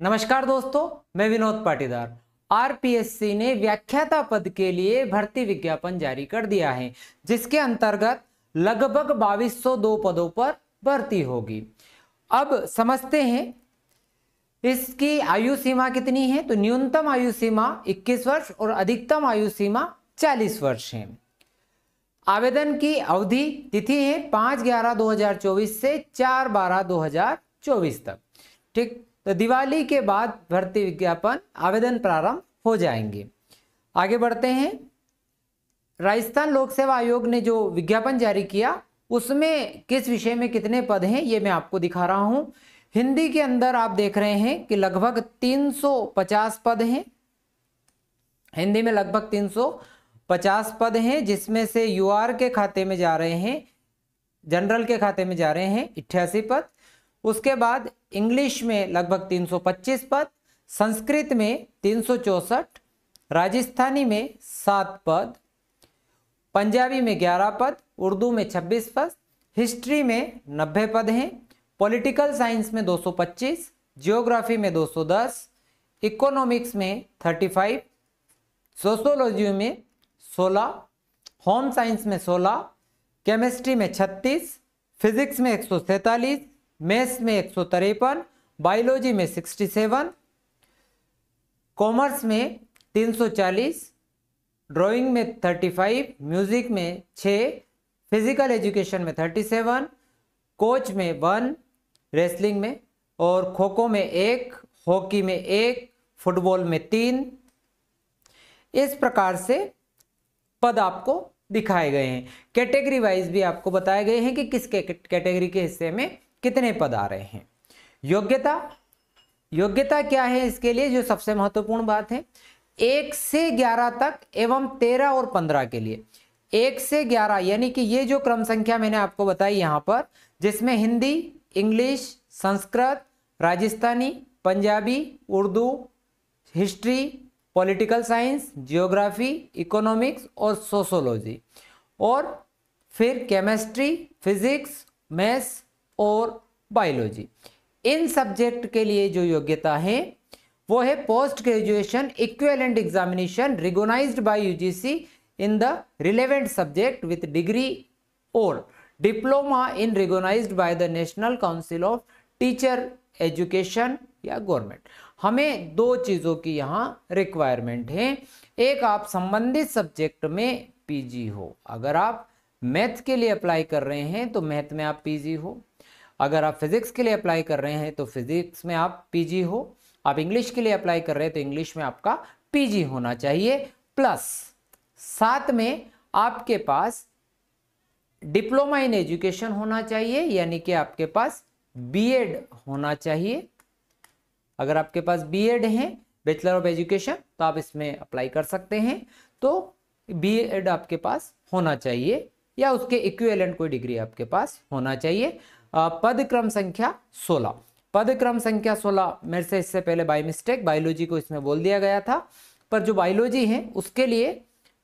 नमस्कार दोस्तों, मैं विनोद पाटीदार। आरपीएससी ने व्याख्याता पद के लिए भर्ती विज्ञापन जारी कर दिया है, जिसके अंतर्गत लगभग 2202 पदों पर भर्ती होगी। अब समझते हैं इसकी आयु सीमा कितनी है। तो न्यूनतम आयु सीमा 21 वर्ष और अधिकतम आयु सीमा 40 वर्ष है। आवेदन की अवधि तिथि है 5/11/2024 से 4/12/2024 तक। ठीक, तो दिवाली के बाद भर्ती विज्ञापन आवेदन प्रारंभ हो जाएंगे। आगे बढ़ते हैं। राजस्थान लोक सेवा आयोग ने जो विज्ञापन जारी किया उसमें किस विषय में कितने पद हैं ये मैं आपको दिखा रहा हूं। हिंदी के अंदर आप देख रहे हैं कि लगभग 350 पद हैं। हिंदी में लगभग 350 पद हैं, जिसमें से यूआर के खाते में जा रहे हैं, जनरल के खाते में जा रहे हैं 88 पद। उसके बाद इंग्लिश में लगभग 325 पद, संस्कृत में 364, राजस्थानी में 7 पद, पंजाबी में 11 पद, उर्दू में 26 पद, हिस्ट्री में 90 पद हैं, पॉलिटिकल साइंस में 225, जियोग्राफी में 210, इकोनॉमिक्स में 35, सोशियोलॉजी में 16, होम साइंस में 16, केमिस्ट्री में 36, फिजिक्स में 147, मैथ्स में 153, बायोलॉजी में 67, कॉमर्स में 340, ड्राइंग में 35, म्यूजिक में 6, फिजिकल एजुकेशन में 37, कोच में 1, रेसलिंग में और खो खो में 1, हॉकी में 1, फुटबॉल में 3। इस प्रकार से पद आपको दिखाए गए हैं। कैटेगरी वाइज भी आपको बताए गए हैं कि किस कैटेगरी के हिस्से में कितने पद आ रहे हैं। योग्यता क्या है इसके लिए, जो सबसे महत्वपूर्ण बात है, 1 से 11 तक एवं 13 और 15 के लिए 1 से 11 यानी कि ये जो क्रम संख्या मैंने आपको बताई यहाँ पर, जिसमें Hindi, English, Sanskrit, Rajasthani, Punjabi, Urdu, history, political science, geography, economics और सोशियोलॉजी, और फिर केमिस्ट्री, फिजिक्स, मैथ्स और बायोलॉजी, इन सब्जेक्ट के लिए जो योग्यता है वो है post graduation equivalent examination recognised by UGC in the relevant subject with degree और diploma in recognised by the national council of teacher education या गवर्नमेंट। हमें दो चीजों की यहाँ रिक्वायरमेंट है। एक, आप संबंधित सब्जेक्ट में पीजी हो। अगर आप मैथ के लिए अप्लाई कर रहे हैं तो मैथ में आप पीजी हो। अगर आप फिजिक्स के लिए अप्लाई कर रहे हैं तो फिजिक्स में आप पीजी हो। आप इंग्लिश के लिए अप्लाई कर रहे हैं तो इंग्लिश में आपका पीजी होना चाहिए। प्लस साथ में आपके पास डिप्लोमा इन एजुकेशन होना चाहिए, यानी कि आपके पास बीएड होना चाहिए। अगर आपके पास बीएड है, बैचलर ऑफ एजुकेशन, तो आप इसमें अप्लाई कर सकते हैं। तो बीएड आपके पास होना चाहिए या उसके इक्विवेलेंट कोई डिग्री आपके पास होना चाहिए। पद क्रम संख्या 16, पद क्रम संख्या 16 मेरे से इससे पहले बाय मिस्टेक बायोलॉजी को इसमें बोल दिया गया था, पर जो बायोलॉजी है उसके लिए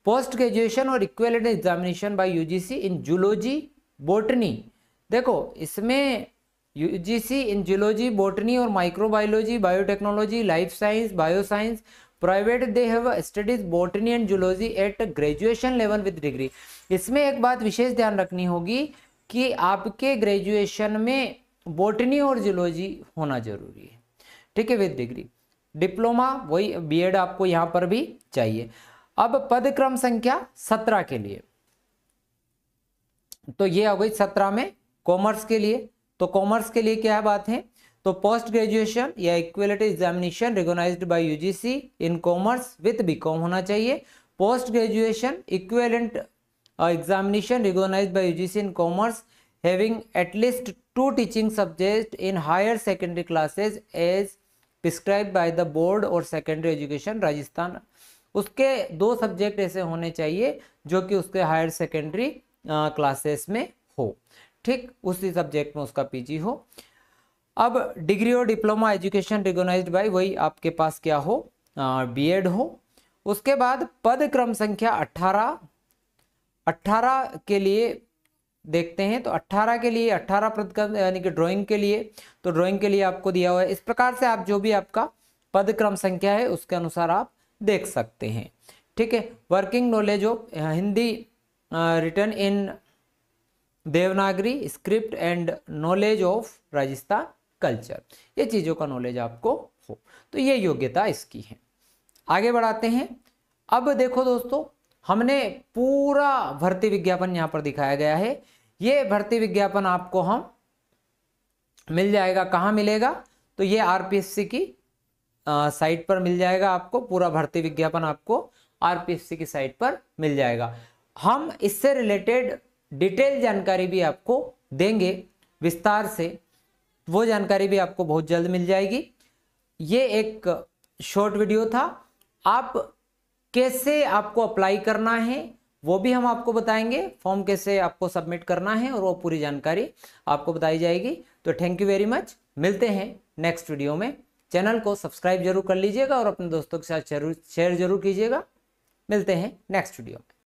पोस्ट ग्रेजुएशन और equivalent examination by UGC in zoology botany. देखो, इसमें यूजीसी इन जूलॉजी, बॉटनी और microbiology, biotechnology, life science, bioscience, private they have studies botany and zoology at graduation level with degree. इसमें एक बात विशेष ध्यान रखनी होगी कि आपके ग्रेजुएशन में बॉटनी और जूलॉजी होना जरूरी है, ठीक है, विद डिग्री। डिप्लोमा वही बीएड आपको यहाँ पर भी चाहिए। अब पद क्रम संख्या 17 के लिए, तो ये हो गई 17 में कॉमर्स के लिए। तो कॉमर्स के लिए क्या बात है, तो पोस्ट ग्रेजुएशन या equivalent examination recognised by UGC in commerce with BCom होना चाहिए। Post graduation equivalent examination recognized by UGC in commerce having at least 2 teaching subjects in higher secondary classes as prescribed by the board or secondary education Rajasthan. उसके 2 subject ऐसे होने चाहिए जो कि उसके higher secondary classes में हो, ठीक, उसी सब्जेक्ट में उसका पीजी हो। अब डिग्री और डिप्लोमा एजुकेशन रिकॉग्नाइज्ड बाय, वही आपके पास क्या हो, बीएड हो। उसके बाद पद क्रम संख्या 18 के लिए देखते हैं तो 18 के लिए 18 पद यानी कि ड्राइंग के लिए, तो ड्राइंग के लिए आपको दिया हुआ है। इस प्रकार से आप जो भी आपका पद क्रम संख्या है उसके अनुसार आप देख सकते हैं। ठीक है, working knowledge of Hindi written in Devanagari script and knowledge of Rajasthan culture, ये चीज़ों का नॉलेज आपको हो, तो ये योग्यता इसकी है। आगे बढ़ाते हैं। अब देखो दोस्तों, हमने पूरा भर्ती विज्ञापन यहाँ पर दिखाया गया है। ये भर्ती विज्ञापन आपको हम मिल जाएगा, कहाँ मिलेगा, तो ये आरपीएससी की साइट पर मिल जाएगा। आपको पूरा भर्ती विज्ञापन आपको आरपीएससी की साइट पर मिल जाएगा। हम इससे रिलेटेड डिटेल जानकारी भी आपको देंगे विस्तार से, वो जानकारी भी आपको बहुत जल्द मिल जाएगी। ये एक शॉर्ट वीडियो था। आप कैसे आपको अप्लाई करना है वो भी हम आपको बताएंगे, फॉर्म कैसे आपको सबमिट करना है और वो पूरी जानकारी आपको बताई जाएगी। तो थैंक यू वेरी मच, मिलते हैं नेक्स्ट वीडियो में। चैनल को सब्सक्राइब जरूर कर लीजिएगा और अपने दोस्तों के साथ शेयर जरूर कीजिएगा। मिलते हैं नेक्स्ट वीडियो में।